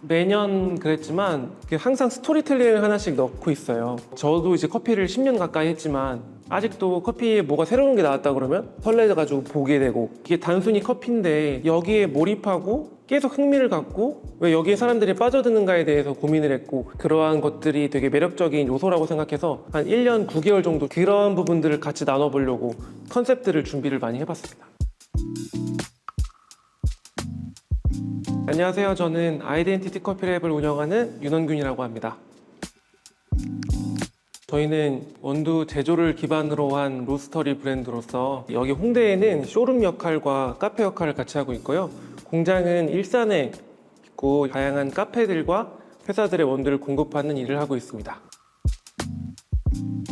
매년 그랬지만 항상 스토리텔링을 하나씩 넣고 있어요. 저도 이제 커피를 10년 가까이 했지만 아직도 커피에 뭐가 새로운 게 나왔다 그러면 설레가지고 보게 되고, 이게 단순히 커피인데 여기에 몰입하고 계속 흥미를 갖고 왜 여기에 사람들이 빠져드는가에 대해서 고민을 했고, 그러한 것들이 되게 매력적인 요소라고 생각해서 한 1년 9개월 정도 그런 부분들을 같이 나눠보려고 컨셉들을 준비를 많이 해봤습니다. 안녕하세요. 저는 아이덴티티 커피랩을 운영하는 윤원균이라고 합니다. 저희는 원두 제조를 기반으로 한 로스터리 브랜드로서 여기 홍대에는 쇼룸 역할과 카페 역할을 같이 하고 있고요. 공장은 일산에 있고 다양한 카페들과 회사들의 원두를 공급하는 일을 하고 있습니다.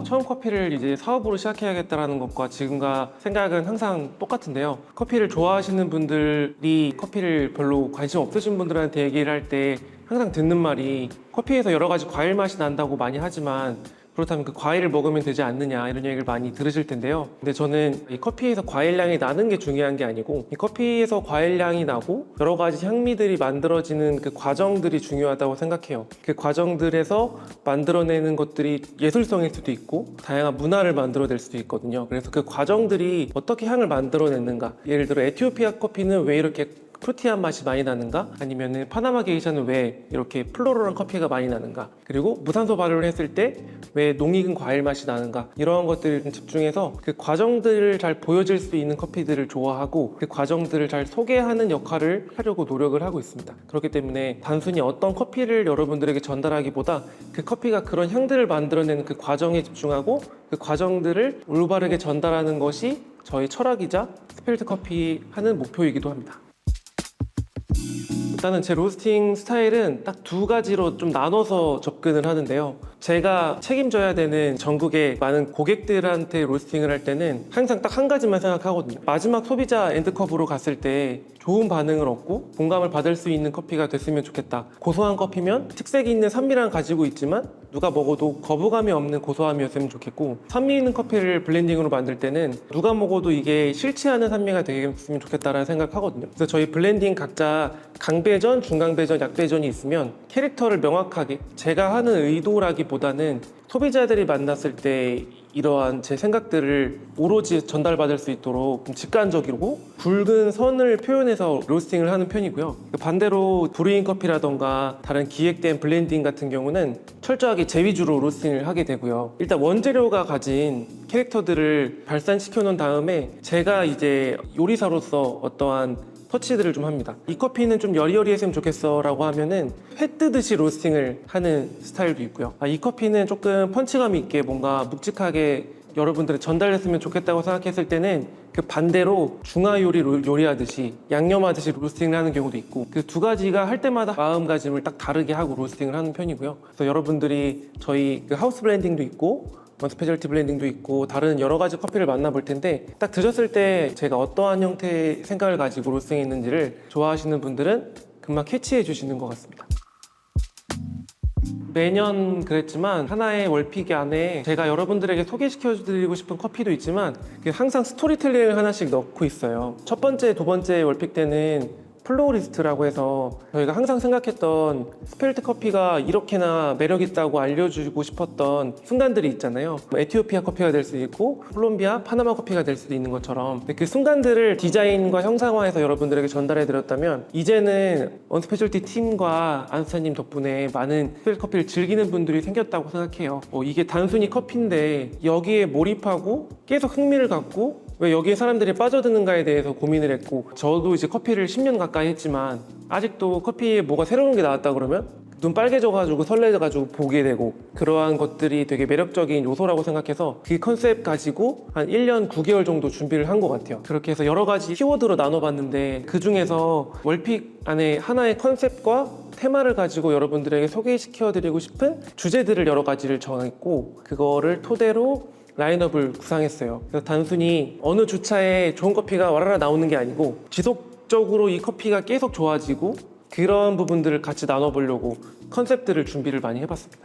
처음 커피를 이제 사업으로 시작해야겠다는 것과 지금과 생각은 항상 똑같은데요. 커피를 좋아하시는 분들이 커피를 별로 관심 없으신 분들한테 얘기를 할 때 항상 듣는 말이, 커피에서 여러 가지 과일 맛이 난다고 많이 하지만 그렇다면 그 과일을 먹으면 되지 않느냐, 이런 얘기를 많이 들으실 텐데요. 근데 저는 이 커피에서 과일향이 나는 게 중요한 게 아니고, 이 커피에서 과일향이 나고 여러 가지 향미들이 만들어지는 그 과정들이 중요하다고 생각해요. 그 과정들에서 만들어내는 것들이 예술성일 수도 있고 다양한 문화를 만들어낼 수도 있거든요. 그래서 그 과정들이 어떻게 향을 만들어냈는가, 예를 들어 에티오피아 커피는 왜 이렇게 프루티한 맛이 많이 나는가, 아니면은 파나마 게이샤는 왜 이렇게 플로럴한 커피가 많이 나는가, 그리고 무산소 발효를 했을 때 왜 농익은 과일 맛이 나는가, 이러한 것들을 집중해서 그 과정들을 잘 보여줄 수 있는 커피들을 좋아하고 그 과정들을 잘 소개하는 역할을 하려고 노력을 하고 있습니다. 그렇기 때문에 단순히 어떤 커피를 여러분들에게 전달하기보다 그 커피가 그런 향들을 만들어내는 그 과정에 집중하고 그 과정들을 올바르게 전달하는 것이 저희 철학이자 스펠트 커피 하는 목표이기도 합니다. 일단은 제 로스팅 스타일은 딱 두 가지로 좀 나눠서 접근을 하는데요. 제가 책임져야 되는 전국의 많은 고객들한테 로스팅을 할 때는 항상 딱 한 가지만 생각하거든요. 마지막 소비자 엔드컵으로 갔을 때 좋은 반응을 얻고 공감을 받을 수 있는 커피가 됐으면 좋겠다. 고소한 커피면 특색이 있는 산미랑 가지고 있지만 누가 먹어도 거부감이 없는 고소함이었으면 좋겠고, 산미 있는 커피를 블렌딩으로 만들 때는 누가 먹어도 이게 싫지 않은 산미가 되겠으면 좋겠다라는 생각하거든요. 그래서 저희 블렌딩 각자 강배전, 중강배전, 약배전이 있으면 캐릭터를 명확하게, 제가 하는 의도라기보다는 소비자들이 만났을 때 이러한 제 생각들을 오로지 전달받을 수 있도록 좀 직관적이고 굵은 선을 표현해서 로스팅을 하는 편이고요. 반대로 브루잉 커피라던가 다른 기획된 블렌딩 같은 경우는 철저하게 제 위주로 로스팅을 하게 되고요. 일단 원재료가 가진 캐릭터들을 발산시켜 놓은 다음에 제가 이제 요리사로서 어떠한 터치들을 좀 합니다. 이 커피는 좀 여리여리했으면 좋겠어 라고 하면은 회 뜨듯이 로스팅을 하는 스타일도 있고요. 이 커피는 조금 펀치감 있게 뭔가 묵직하게 여러분들이 전달했으면 좋겠다고 생각했을 때는 그 반대로 중화 요리하듯이 양념하듯이 로스팅을 하는 경우도 있고, 그 두 가지가 할 때마다 마음가짐을 딱 다르게 하고 로스팅을 하는 편이고요. 그래서 여러분들이 저희 그 하우스 블렌딩도 있고 스페셜티 블렌딩도 있고 다른 여러 가지 커피를 만나볼 텐데, 딱 드셨을 때 제가 어떠한 형태의 생각을 가지고 로스팅했는지를 좋아하시는 분들은 금방 캐치해 주시는 것 같습니다. 매년 그랬지만 하나의 월픽 안에 제가 여러분들에게 소개시켜 드리고 싶은 커피도 있지만 항상 스토리텔링을 하나씩 넣고 있어요. 첫 번째, 두 번째 월픽 때는 플로리스트라고 해서 저희가 항상 생각했던 스펠트 커피가 이렇게나 매력있다고 알려주고 싶었던 순간들이 있잖아요. 에티오피아 커피가 될 수도 있고 콜롬비아, 파나마 커피가 될 수도 있는 것처럼 그 순간들을 디자인과 형상화해서 여러분들에게 전달해 드렸다면, 이제는 언스페셜티 팀과 안스타님 덕분에 많은 스펠트 커피를 즐기는 분들이 생겼다고 생각해요. 이게 단순히 커피인데 여기에 몰입하고 계속 흥미를 갖고 왜 여기에 사람들이 빠져드는가에 대해서 고민을 했고, 저도 이제 커피를 10년 가까이 했지만 아직도 커피에 뭐가 새로운 게 나왔다 그러면 눈 빨개져가지고 설레가지고 보게 되고, 그러한 것들이 되게 매력적인 요소라고 생각해서 그 컨셉 가지고 한 1년 9개월 정도 준비를 한 것 같아요. 그렇게 해서 여러 가지 키워드로 나눠봤는데 그 중에서 월픽 안에 하나의 컨셉과 테마를 가지고 여러분들에게 소개시켜드리고 싶은 주제들을 여러 가지를 정했고, 그거를 토대로 라인업을 구상했어요. 그래서 단순히 어느 주차에 좋은 커피가 와라라 나오는 게 아니고 지속적으로 이 커피가 계속 좋아지고 그런 부분들을 같이 나눠보려고 컨셉들을 준비를 많이 해봤습니다.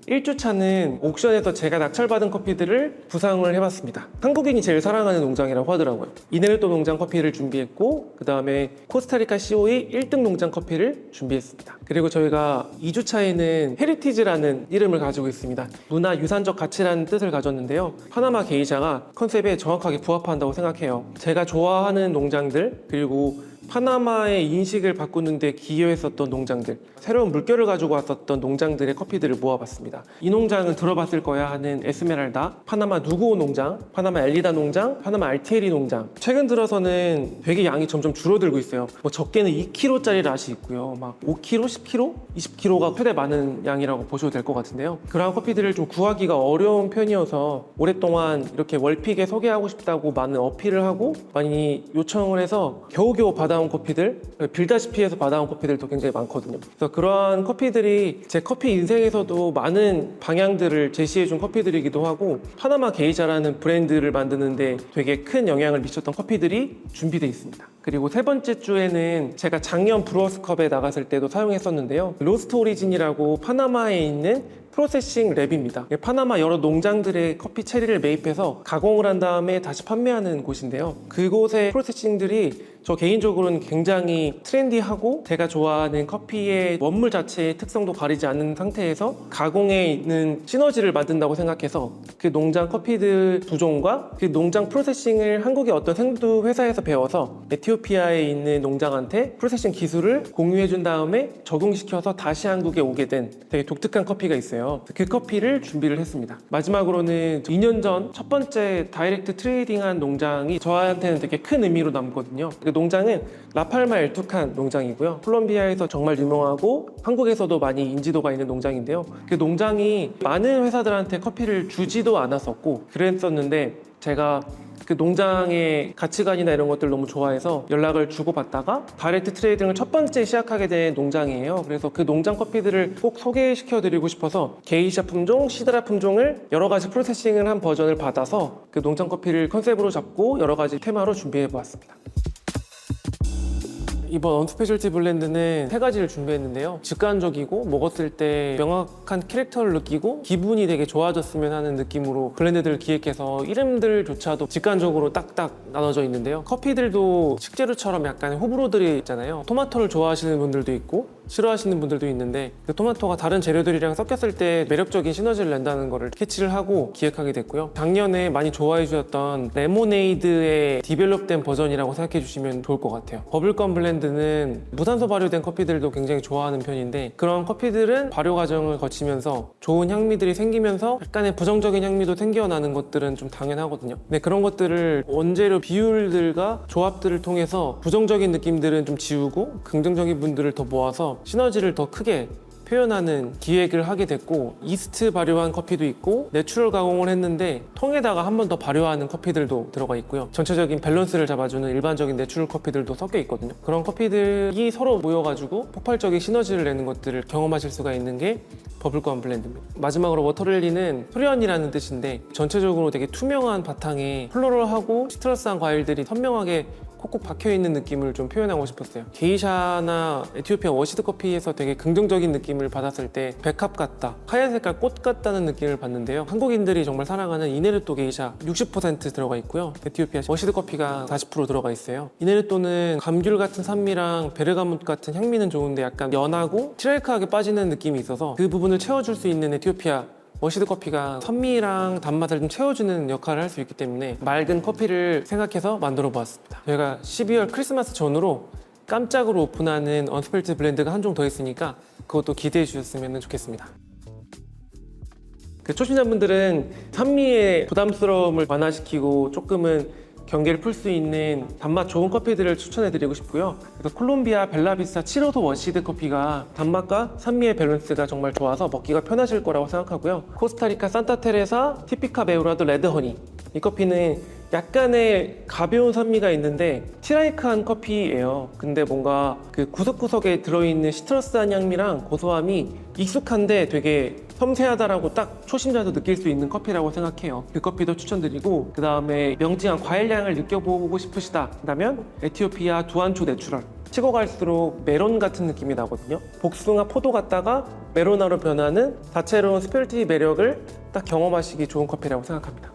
1주차는 옥션에서 제가 낙찰받은 커피들을 구상을 해봤습니다. 한국인이 제일 사랑하는 농장이라고 하더라고요. 이네르토 농장 커피를 준비했고 그 다음에 코스타리카 COE 1등 농장 커피를 준비했습니다. 그리고 저희가 2주차에는 헤리티지라는 이름을 가지고 있습니다. 문화유산적 가치라는 뜻을 가졌는데요. 파나마 게이샤가 컨셉에 정확하게 부합한다고 생각해요. 제가 좋아하는 농장들 그리고 파나마의 인식을 바꾸는 데 기여했었던 농장들, 새로운 물결을 가지고 왔었던 농장들의 커피들을 모아봤습니다. 이 농장은 들어봤을 거야 하는 에스메랄다, 파나마 누구오 농장, 파나마 엘리다 농장, 파나마 알티에리 농장. 최근 들어서는 되게 양이 점점 줄어들고 있어요. 뭐 적게는 2kg짜리 랏이 있고요. 막 5kg, 10kg, 20kg가 최대 많은 양이라고 보셔도 될 것 같은데요. 그러한 커피들을 좀 구하기가 어려운 편이어서 오랫동안 이렇게 월픽에 소개하고 싶다고 많은 어필을 하고 많이 요청을 해서 겨우겨우 받아온 커피들, 빌다시피 해서 받아온 커피들도 굉장히 많거든요. 그래서 그러한 커피들이 제 커피 인생에서도 많은 방향들을 제시해준 커피들이기도 하고 파나마 게이샤라는 브랜드를 만드는데 되게 큰 영향을 미쳤던 커피들이 준비되어 있습니다. 그리고 세 번째 주에는 제가 작년 브루어스컵에 나갔을 때도 사용했었는데요. 로스트 오리진이라고 파나마에 있는 프로세싱 랩입니다. 파나마 여러 농장들의 커피 체리를 매입해서 가공을 한 다음에 다시 판매하는 곳인데요. 그곳의 프로세싱들이 저 개인적으로는 굉장히 트렌디하고 제가 좋아하는 커피의 원물 자체의 특성도 가리지 않는 상태에서 가공에 있는 시너지를 만든다고 생각해서 그 농장 커피들 두 종과 그 농장 프로세싱을 한국의 어떤 생두 회사에서 배워서 에티오피아에 있는 농장한테 프로세싱 기술을 공유해 준 다음에 적용시켜서 다시 한국에 오게 된 되게 독특한 커피가 있어요. 그 커피를 준비를 했습니다. 마지막으로는 2년 전 첫 번째 다이렉트 트레이딩한 농장이 저한테는 되게 큰 의미로 남거든요. 그 농장은 라팔마 엘투칸 농장이고요. 콜롬비아에서 정말 유명하고 한국에서도 많이 인지도가 있는 농장인데요. 그 농장이 많은 회사들한테 커피를 주지도 않았었고 그랬었는데 제가 그 농장의 가치관이나 이런 것들 너무 좋아해서 연락을 주고받다가 다이렉트 트레이딩을 첫 번째 시작하게 된 농장이에요. 그래서 그 농장 커피들을 꼭 소개시켜 드리고 싶어서 게이샤 품종, 시드라 품종을 여러 가지 프로세싱을 한 버전을 받아서 그 농장 커피를 컨셉으로 잡고 여러 가지 테마로 준비해 보았습니다. 이번 언스페셜티 블렌드는 세 가지를 준비했는데요. 직관적이고 먹었을 때 명확한 캐릭터를 느끼고 기분이 되게 좋아졌으면 하는 느낌으로 블렌드들을 기획해서 이름들조차도 직관적으로 딱딱 나눠져 있는데요. 커피들도 식재료처럼 약간 호불호들이 있잖아요. 토마토를 좋아하시는 분들도 있고 싫어하시는 분들도 있는데 그 토마토가 다른 재료들이랑 섞였을 때 매력적인 시너지를 낸다는 거를 캐치를 하고 기획하게 됐고요. 작년에 많이 좋아해 주셨던 레모네이드의 디벨롭된 버전이라고 생각해 주시면 좋을 것 같아요. 버블건 블렌드는 무산소 발효된 커피들도 굉장히 좋아하는 편인데 그런 커피들은 발효 과정을 거치면서 좋은 향미들이 생기면서 약간의 부정적인 향미도 생겨나는 것들은 좀 당연하거든요. 근데 그런 것들을 원재료 비율들과 조합들을 통해서 부정적인 느낌들은 좀 지우고 긍정적인 분들을 더 모아서 시너지를 더 크게 표현하는 기획을 하게 됐고 이스트 발효한 커피도 있고 내추럴 가공을 했는데 통에다가 한 번 더 발효하는 커피들도 들어가 있고요. 전체적인 밸런스를 잡아주는 일반적인 내추럴 커피들도 섞여 있거든요. 그런 커피들이 서로 모여가지고 폭발적인 시너지를 내는 것들을 경험하실 수가 있는 게 버블건 블렌드입니다. 마지막으로 워터릴리는 소련이라는 뜻인데 전체적으로 되게 투명한 바탕에 플로럴하고 시트러스한 과일들이 선명하게 콕콕 박혀있는 느낌을 좀 표현하고 싶었어요. 게이샤나 에티오피아 워시드 커피에서 되게 긍정적인 느낌을 받았을 때 백합 같다, 하얀 색깔 꽃 같다는 느낌을 받는데요. 한국인들이 정말 사랑하는 이네르토 게이샤 60% 들어가 있고요. 에티오피아 워시드 커피가 40% 들어가 있어요. 이네르토는 감귤 같은 산미랑 베르가못 같은 향미는 좋은데 약간 연하고 트레이크하게 빠지는 느낌이 있어서 그 부분을 채워줄 수 있는 에티오피아 워시드 커피가 산미랑 단맛을 좀 채워주는 역할을 할 수 있기 때문에 맑은 커피를 생각해서 만들어 보았습니다. 저희가 12월 크리스마스 전후로 깜짝으로 오픈하는 언스펠트 블렌드가 한 종 더 있으니까 그것도 기대해 주셨으면 좋겠습니다. 그 초심자분들은 산미의 부담스러움을 완화시키고 조금은 경계를 풀 수 있는 단맛 좋은 커피들을 추천해드리고 싶고요. 그래서 콜롬비아 벨라비스타 7호소 워시드 커피가 단맛과 산미의 밸런스가 정말 좋아서 먹기가 편하실 거라고 생각하고요. 코스타리카 산타테레사 티피카 메우라도 레드 허니, 이 커피는 약간의 가벼운 산미가 있는데 티라이크한 커피예요. 근데 뭔가 그 구석구석에 들어있는 시트러스한 향미랑 고소함이 익숙한데 되게 섬세하다라고 딱 초심자도 느낄 수 있는 커피라고 생각해요. 그 커피도 추천드리고 그 다음에 명징한 과일향을 느껴보고 싶으시다면 에티오피아 두안초 내추럴 치고 갈수록 메론 같은 느낌이 나거든요. 복숭아, 포도 같다가 메로나로 변하는 다채로운 스페셜티 매력을 딱 경험하시기 좋은 커피라고 생각합니다.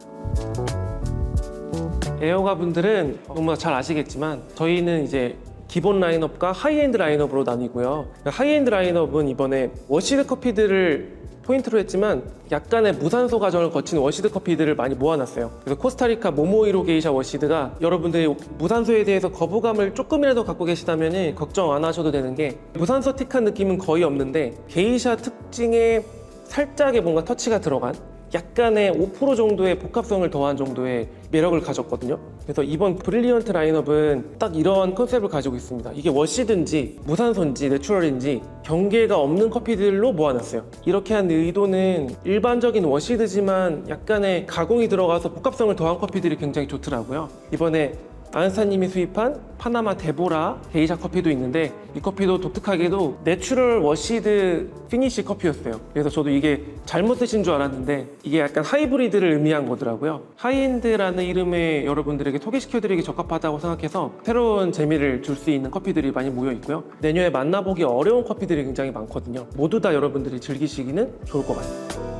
애호가 분들은 너무나 잘 아시겠지만 저희는 이제 기본 라인업과 하이엔드 라인업으로 나뉘고요. 하이엔드 라인업은 이번에 워시드 커피들을 포인트로 했지만 약간의 무산소 과정을 거친 워시드 커피들을 많이 모아놨어요. 그래서 코스타리카 모모이로 게이샤 워시드가 여러분들이 무산소에 대해서 거부감을 조금이라도 갖고 계시다면 걱정 안 하셔도 되는 게 무산소틱한 느낌은 거의 없는데 게이샤 특징에 살짝의 뭔가 터치가 들어간 약간의 5% 정도의 복합성을 더한 정도의 매력을 가졌거든요. 그래서 이번 브릴리언트 라인업은 딱 이런 컨셉을 가지고 있습니다. 이게 워시든지 무산소인지 내추럴인지 경계가 없는 커피들로 모아놨어요. 이렇게 한 의도는 일반적인 워시드지만 약간의 가공이 들어가서 복합성을 더한 커피들이 굉장히 좋더라고요. 이번에 아은사님이 수입한 파나마 데보라 게이샤 커피도 있는데 이 커피도 독특하게도 내추럴 워시드 피니쉬 커피였어요. 그래서 저도 이게 잘못 쓰신 줄 알았는데 이게 약간 하이브리드를 의미한 거더라고요. 하이엔드라는 이름에 여러분들에게 소개시켜드리기 적합하다고 생각해서 새로운 재미를 줄 수 있는 커피들이 많이 모여 있고요. 내년에 만나보기 어려운 커피들이 굉장히 많거든요. 모두 다 여러분들이 즐기시기는 좋을 것 같아요.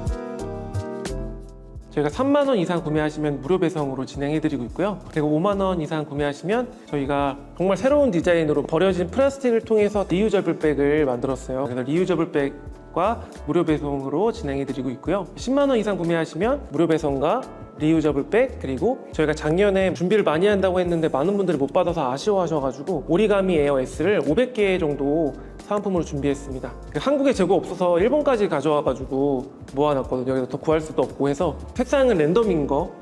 저희가 3만 원 이상 구매하시면 무료 배송으로 진행해드리고 있고요. 그리고 5만 원 이상 구매하시면 저희가 정말 새로운 디자인으로 버려진 플라스틱을 통해서 리유저블 백을 만들었어요. 그래서 리유저블 백과 무료 배송으로 진행해드리고 있고요. 10만 원 이상 구매하시면 무료 배송과 리유저블 백, 그리고 저희가 작년에 준비를 많이 한다고 했는데 많은 분들이 못 받아서 아쉬워하셔가지고 오리가미 에어 S를 500개 정도 사은품으로 준비했습니다. 한국에 재고 없어서 일본까지 가져와가지고 모아놨거든요. 여기서 더 구할 수도 없고 해서 색상은 랜덤인 거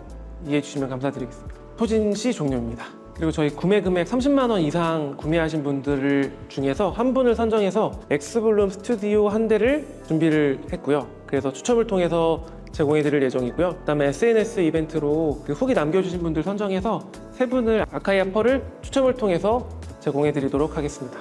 이해해 주시면 감사드리겠습니다. 소진시 종료입니다. 그리고 저희 구매 금액 30만 원 이상 구매하신 분들 중에서 한 분을 선정해서 엑스블룸 스튜디오 한 대를 준비를 했고요. 그래서 추첨을 통해서 제공해 드릴 예정이고요. 그다음에 SNS 이벤트로 후기 남겨주신 분들 선정해서 3분을 아카이아 펄을 추첨을 통해서 제공해 드리도록 하겠습니다.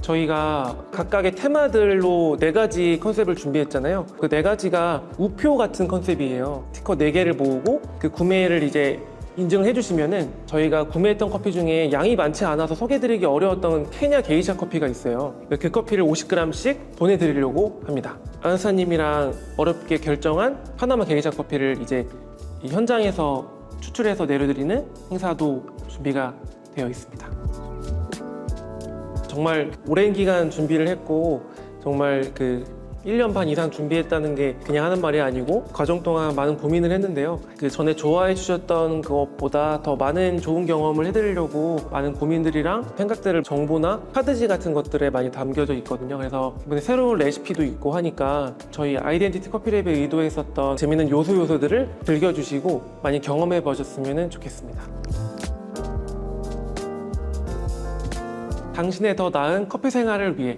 저희가 각각의 테마들로 4가지 컨셉을 준비했잖아요. 그 4가지가 우표 같은 컨셉이에요. 스티커 4개를 모으고 그 구매를 이제 인증을 해주시면은 저희가 구매했던 커피 중에 양이 많지 않아서 소개드리기 어려웠던 케냐 게이샤 커피가 있어요. 그 커피를 50g씩 보내드리려고 합니다. 아은사님이랑 어렵게 결정한 파나마 게이샤 커피를 이제 이 현장에서 추출해서 내려드리는 행사도 준비가 되어 있습니다. 정말 오랜 기간 준비를 했고 정말 1년 반 이상 준비했다는 게 그냥 하는 말이 아니고 과정 동안 많은 고민을 했는데요. 그 전에 좋아해 주셨던 것보다 더 많은 좋은 경험을 해드리려고 많은 고민들이랑 생각들을 정보나 카드지 같은 것들에 많이 담겨져 있거든요. 그래서 이번에 새로운 레시피도 있고 하니까 저희 아이덴티티 커피랩에 의도했었던 재밌는 요소들을 즐겨주시고 많이 경험해 보셨으면 좋겠습니다. 당신의 더 나은 커피 생활을 위해